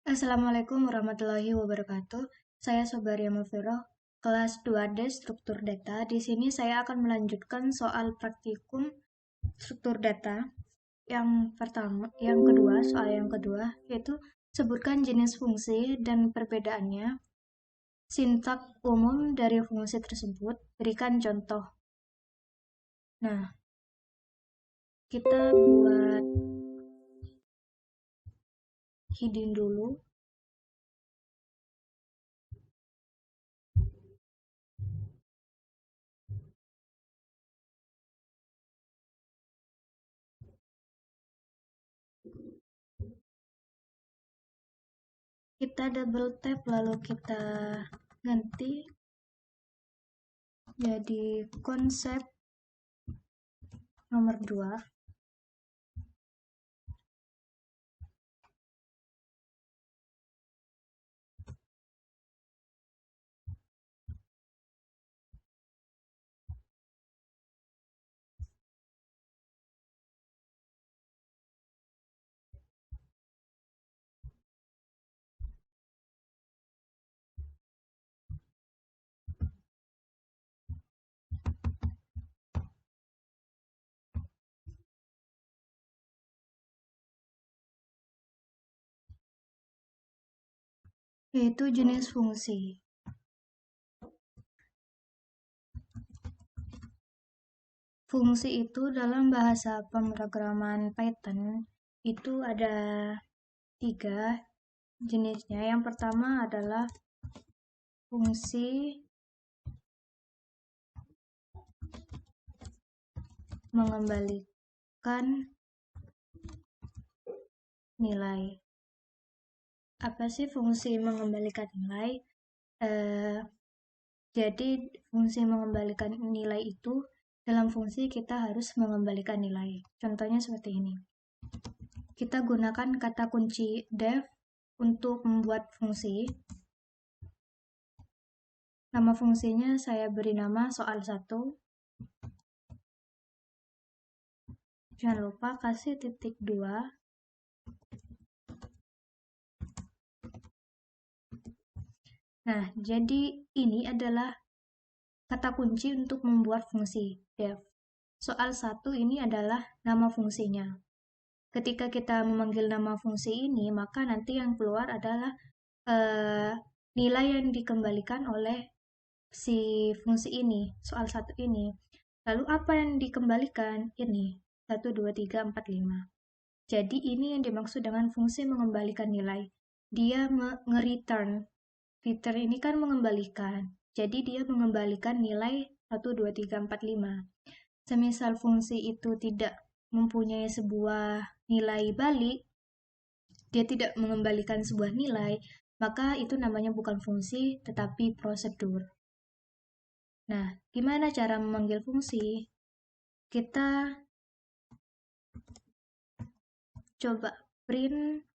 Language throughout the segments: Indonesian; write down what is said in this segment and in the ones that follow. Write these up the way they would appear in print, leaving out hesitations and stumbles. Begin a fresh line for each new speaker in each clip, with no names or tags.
Assalamualaikum warahmatullahi wabarakatuh. Saya Sobaria Mufiroh, kelas 2D Struktur Data. Di sini saya akan melanjutkan soal praktikum struktur data. Soal yang kedua, yaitu sebutkan jenis fungsi dan perbedaannya, sintak umum dari fungsi tersebut, berikan contoh. Nah, kita buat hidden dulu. Kita double tap lalu kita ganti jadi konsep nomor 2. Yaitu jenis fungsi. Fungsi itu dalam bahasa pemrograman Python itu ada 3 jenisnya. Yang pertama adalah fungsi mengembalikan nilai. Apa sih fungsi mengembalikan nilai? Jadi fungsi mengembalikan nilai itu dalam fungsi kita harus mengembalikan nilai. Contohnya seperti ini. Kita gunakan kata kunci def untuk membuat fungsi. Nama fungsinya saya beri nama soal 1. Jangan lupa kasih titik 2. Nah, jadi ini adalah kata kunci untuk membuat fungsi def. Soal 1 ini adalah nama fungsinya. Ketika kita memanggil nama fungsi ini, maka nanti yang keluar adalah nilai yang dikembalikan oleh si fungsi ini, soal 1 ini. Lalu apa yang dikembalikan? Ini, 1, 2, 3, 4, 5. Jadi ini yang dimaksud dengan fungsi mengembalikan nilai. Dia nge-return. Return ini kan mengembalikan. Jadi dia mengembalikan nilai 1, 2, 3, 4, 5. Semisal fungsi itu tidak mempunyai sebuah nilai balik, dia tidak mengembalikan sebuah nilai, maka itu namanya bukan fungsi, tetapi prosedur. Nah, gimana cara memanggil fungsi? Kita coba print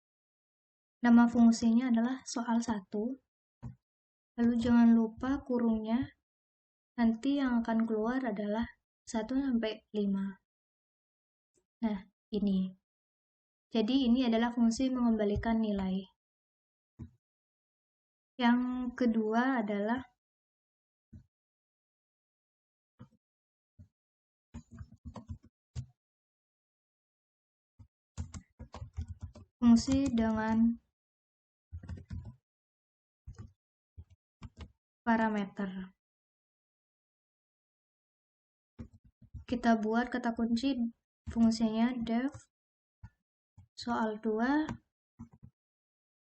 nama fungsinya adalah soal 1. Lalu jangan lupa kurungnya. Nanti yang akan keluar adalah 1 sampai 5. Nah, ini. Jadi ini adalah fungsi mengembalikan nilai. Yang kedua adalah fungsi dengan parameter. Kita buat kata kunci fungsinya def soal 2.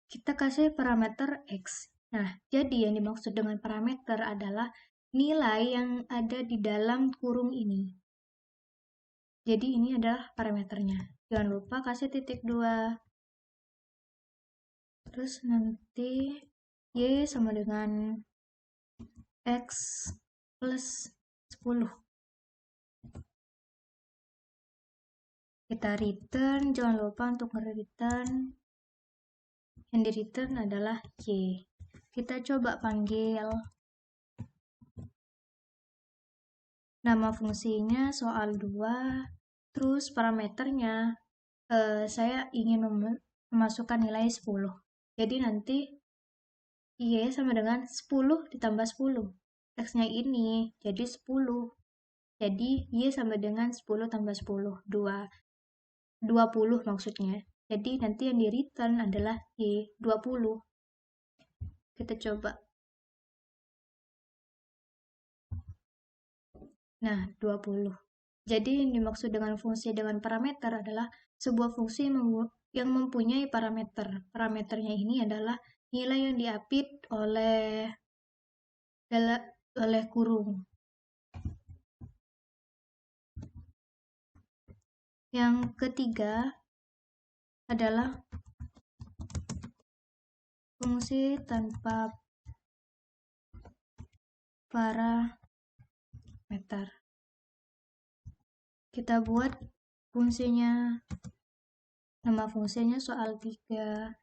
Kita kasih parameter x. Nah, jadi yang dimaksud dengan parameter adalah nilai yang ada di dalam kurung ini. Jadi ini adalah parameternya. Jangan lupa kasih titik 2. Terus nanti y sama dengan x plus 10. Kita return, jangan lupa untuk return. Yang di return adalah y. Kita coba panggil nama fungsinya soal 2. Terus parameternya saya ingin memasukkan nilai 10. Jadi nanti Y sama dengan 10 ditambah 10. X-nya ini jadi 10. Jadi Y sama dengan 10 tambah 10. 20 maksudnya. Jadi nanti yang di return adalah Y 20. Kita coba. Nah, 20. Jadi yang dimaksud dengan fungsi dengan parameter adalah sebuah fungsi yang mempunyai parameter. Parameternya ini adalah nilai yang diapit oleh kurung. Yang ketiga adalah fungsi tanpa parameter. Kita buat fungsinya, nama fungsinya soal 3.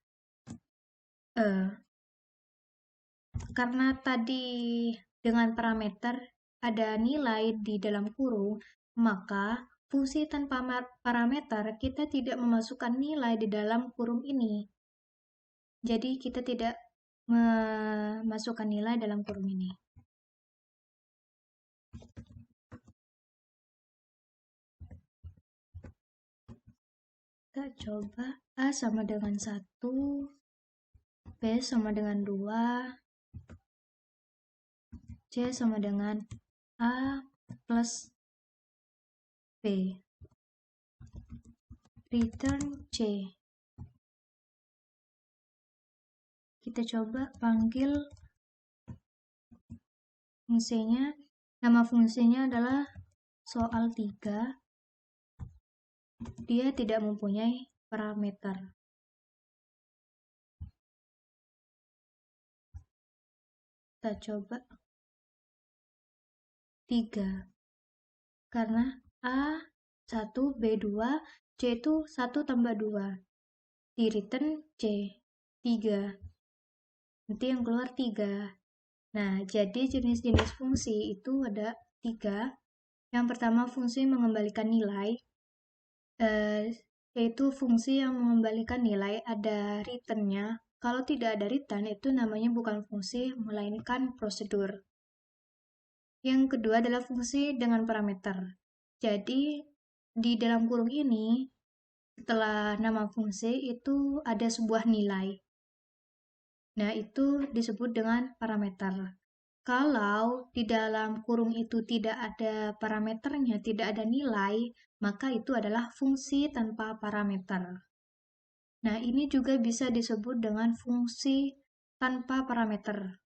Karena tadi dengan parameter ada nilai di dalam kurung, maka fungsi tanpa parameter kita tidak memasukkan nilai di dalam kurung ini. Jadi kita tidak memasukkan nilai dalam kurung ini. Kita coba A sama dengan 1, B sama dengan 2, C sama dengan A plus B. Return C. Kita coba panggil fungsinya. Nama fungsinya adalah soal 3. Dia tidak mempunyai parameter. Kita coba 3. Karena A1, B2, C itu 1 tambah 2. Di return C, 3. Nanti yang keluar 3. Nah, jadi jenis-jenis fungsi itu ada 3. Yang pertama fungsi mengembalikan nilai, yaitu fungsi yang mengembalikan nilai ada return-nya. Kalau tidak ada return, itu namanya bukan fungsi, melainkan prosedur. Yang kedua adalah fungsi dengan parameter. Jadi, di dalam kurung ini, setelah nama fungsi itu ada sebuah nilai. Nah, itu disebut dengan parameter. Kalau di dalam kurung itu tidak ada parameternya, tidak ada nilai, maka itu adalah fungsi tanpa parameter. Nah, ini juga bisa disebut dengan fungsi tanpa parameter.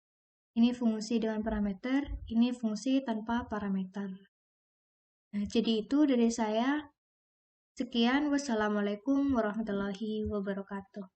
Ini fungsi dengan parameter, ini fungsi tanpa parameter. Nah, jadi itu dari saya. Sekian, wassalamualaikum warahmatullahi wabarakatuh.